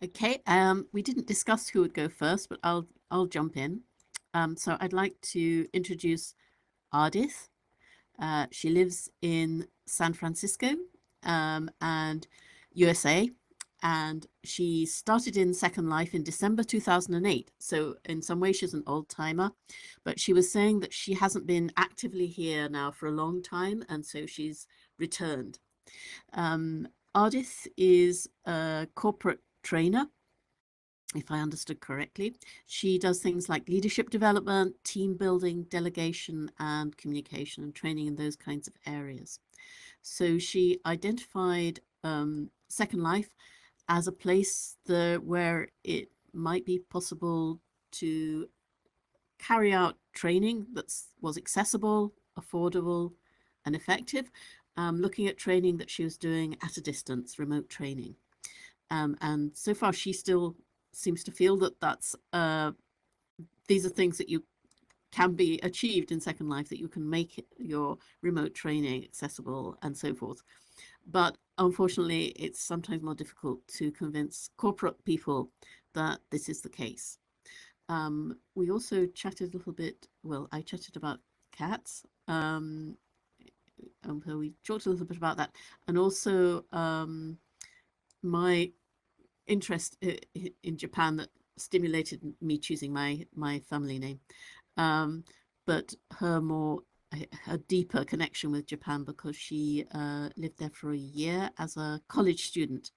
Okay, we didn't discuss who would go first, but I'll jump in. So I'd like to introduce Ardis. She lives in San Francisco, and USA, and she started in Second Life in December 2008. So in some ways, she's an old timer, but she was saying that she hasn't been actively here now for a long time, and so she's returned. Um, Ardis is a corporate trainer, if I understood correctly. She does things like leadership development, team building, delegation, and communication and training in those kinds of areas. So she identified Second Life as a place where it might be possible to carry out training that was accessible, affordable, and effective, looking at training that she was doing at a distance, remote training. And so far, she still seems to feel that these are things that you can be achieved in Second Life, that you can make your remote training accessible and so forth. But unfortunately, it's sometimes more difficult to convince corporate people that this is the case. We also chatted a little bit, well, I chatted about cats. So we talked a little bit about that. And also my interest in Japan that stimulated me choosing my family name. But her deeper connection with Japan, because she lived there for a year as a college student,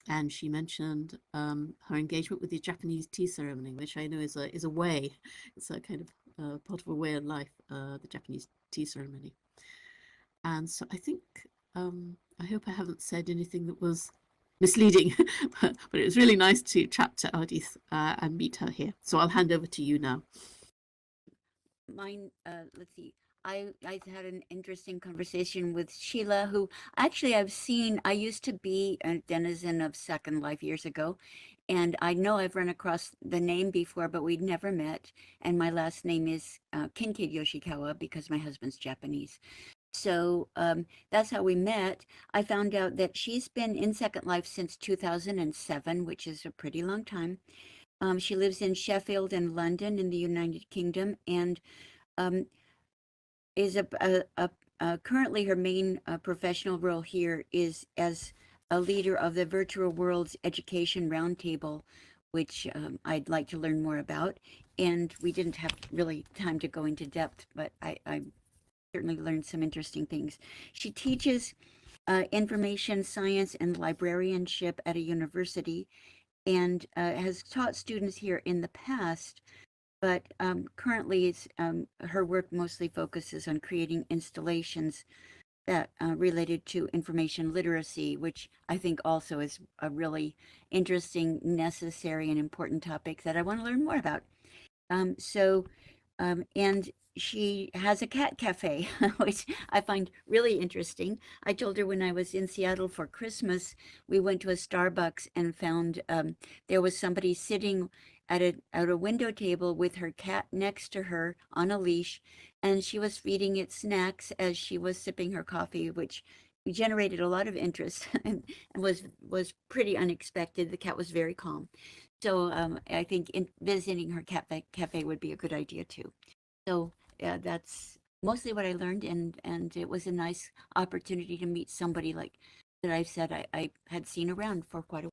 and she mentioned her engagement with the Japanese tea ceremony, which I know is a way. It's a kind of part of a way of life, the Japanese tea ceremony. And so I think I hope I haven't said anything that was misleading, but it was really nice to chat to Ardis and meet her here. So I'll hand over to you now. Mine, let's see. I had an interesting conversation with Sheila, who actually I've seen. I used to be a denizen of Second Life years ago, and I know I've run across the name before, but we'd never met. And my last name is Kincaid Yoshikawa because my husband's Japanese. So that's how we met. I found out that she's been in Second Life since 2007, which is a pretty long time. She lives in Sheffield and London in the United Kingdom, and um, is currently her main professional role here is as a leader of the Virtual Worlds Education Roundtable, which I'd like to learn more about. And we didn't have really time to go into depth, but I certainly learned some interesting things. She teaches information science and librarianship at a university and has taught students here in the past, but currently her work mostly focuses on creating installations that related to information literacy, which I think also is a really interesting, necessary, and important topic that I want to learn more about. And she has a cat cafe, which I find really interesting. I told her when I was in Seattle for Christmas, we went to a Starbucks and found there was somebody sitting at a window table with her cat next to her on a leash, and she was feeding it snacks as she was sipping her coffee, which generated a lot of interest and was pretty unexpected. The cat was very calm. So I think visiting her cafe would be a good idea too. So yeah, that's mostly what I learned, and it was a nice opportunity to meet somebody like that I've said I had seen around for quite a while.